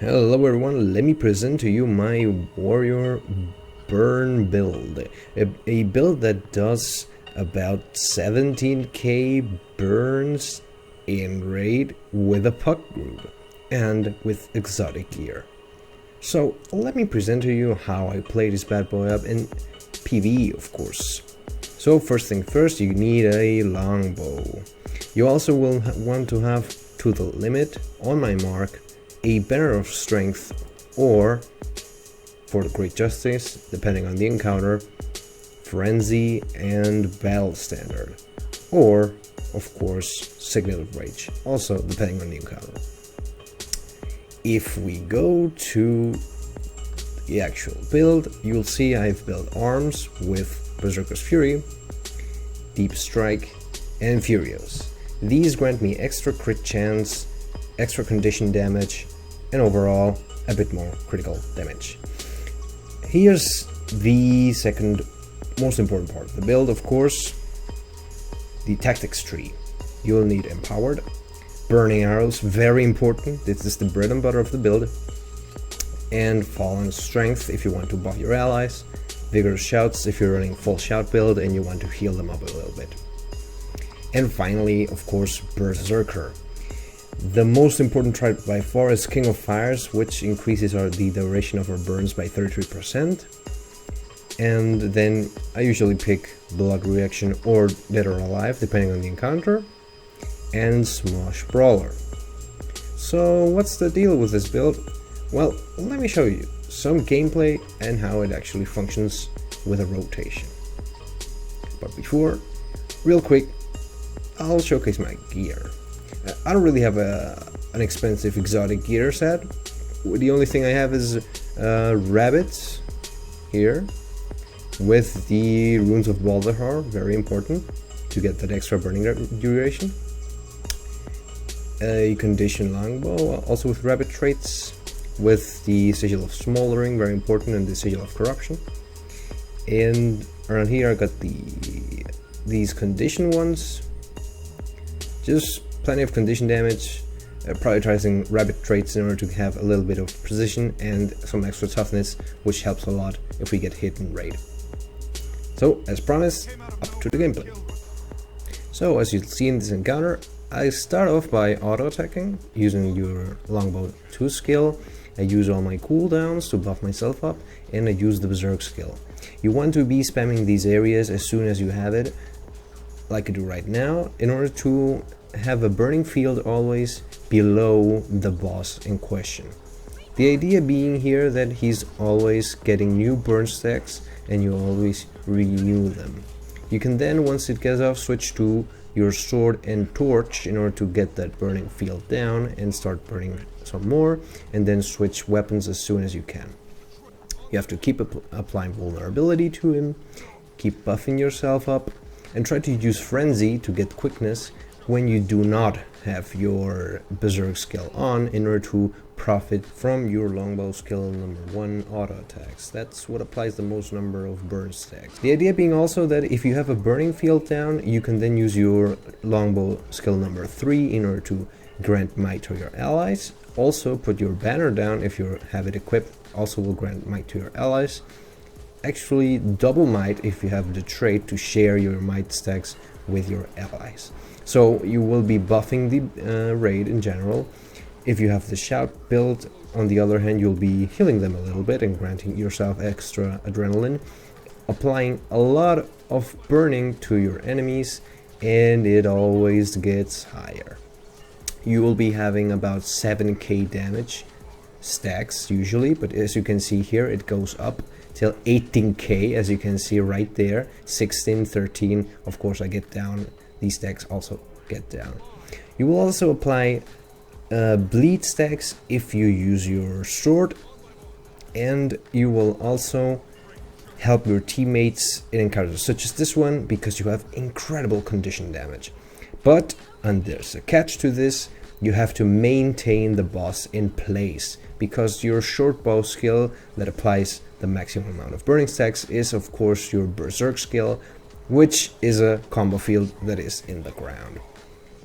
Hello everyone, let me present to you my warrior burn build. A build that does about 17k burns in raid with a puck group and with exotic gear. So let me present to you how I play this bad boy up in PvE, of course. So first thing first, you need a longbow. You also will want to have to the limit on my mark a banner of strength, or for the great justice, depending on the encounter, frenzy and battle standard, or of course signal of rage, also depending on the encounter. If we go to the actual build, you'll see I've built arms with Berserker's Fury, Deep Strike and Furios. These grant me extra crit chance, extra condition damage, and overall a bit more critical damage. Here's the second most important part of the build, of course, the tactics tree. You'll need empowered, burning arrows, very important, this is the bread and butter of the build, and fallen strength if you want to buff your allies, vigorous shouts if you're running full shout build and you want to heal them up a little bit. And finally, of course, berserker. The most important trait by far is King of Fires, which increases the duration of our burns by 33%. And then I usually pick Blood Reaction or Dead or Alive, depending on the encounter, and Smosh Brawler. So what's the deal with this build? Well, let me show you some gameplay and how it actually functions with a rotation. But before, real quick, I'll showcase my gear. I don't really have an expensive exotic gear set. The only thing I have is rabbits here with the runes of Baldahar, very important to get that extra burning duration. A condition longbow, also with rabbit traits, with the sigil of smoldering, very important, and the sigil of corruption. And around here I got these condition ones, just plenty of condition damage, prioritizing rabbit traits in order to have a little bit of precision and some extra toughness, which helps a lot if we get hit in raid. So, as promised, up to the gameplay. So, as you'll see in this encounter, I start off by auto-attacking, using your longbow 2 skill. I use all my cooldowns to buff myself up, and I use the berserk skill. You want to be spamming these areas as soon as you have it, like I do right now, in order to have a burning field always below the boss in question. The idea being here that he's always getting new burn stacks and you always renew them. You can then, once it gets off, switch to your sword and torch in order to get that burning field down and start burning some more, and then switch weapons as soon as you can. You have to keep applying vulnerability to him, keep buffing yourself up, and try to use frenzy to get quickness when you do not have your berserk skill on, in order to profit from your longbow skill number 1 auto attacks. That's what applies the most number of burn stacks. The idea being also that if you have a burning field down, you can then use your longbow skill number 3 in order to grant might to your allies. Also put your banner down if you have it equipped, also will grant might to your allies. Actually double might if you have the trait to share your might stacks with your allies. So you will be buffing the raid in general. If you have the shout build, on the other hand, you'll be healing them a little bit and granting yourself extra adrenaline, applying a lot of burning to your enemies, and it always gets higher. You will be having about 7k damage stacks usually, but as you can see here, it goes up till 18k, as you can see right there, 16, 13, of course I get down, these stacks also get down. You will also apply bleed stacks if you use your sword, and you will also help your teammates in encounters such as this one, because you have incredible condition damage. But, and there's a catch to this, you have to maintain the boss in place, because your short bow skill that applies the maximum amount of burning stacks is of course your berserk skill, which is a combo field that is in the ground.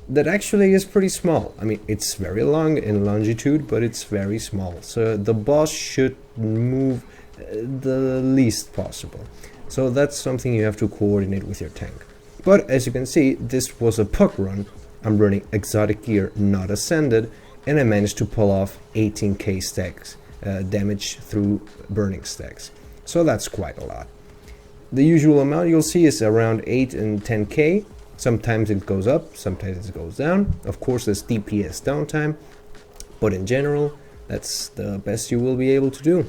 that actually is pretty small. I mean, it's very long in longitude, but it's very small. So the boss should move the least possible. So that's something you have to coordinate with your tank. But as you can see, this was a puck run. I'm running exotic gear, not ascended, and I managed to pull off 18k stacks damage through burning stacks. So that's quite a lot. The usual amount you'll see is around 8 and 10k. Sometimes it goes up, sometimes it goes down. Of course, there's DPS downtime, but in general, that's the best you will be able to do.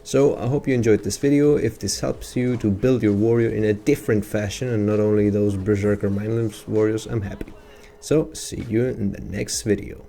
So I hope you enjoyed this video. If this helps you to build your warrior in a different fashion and not only those berserker mindless warriors, I'm happy. So see you in the next video.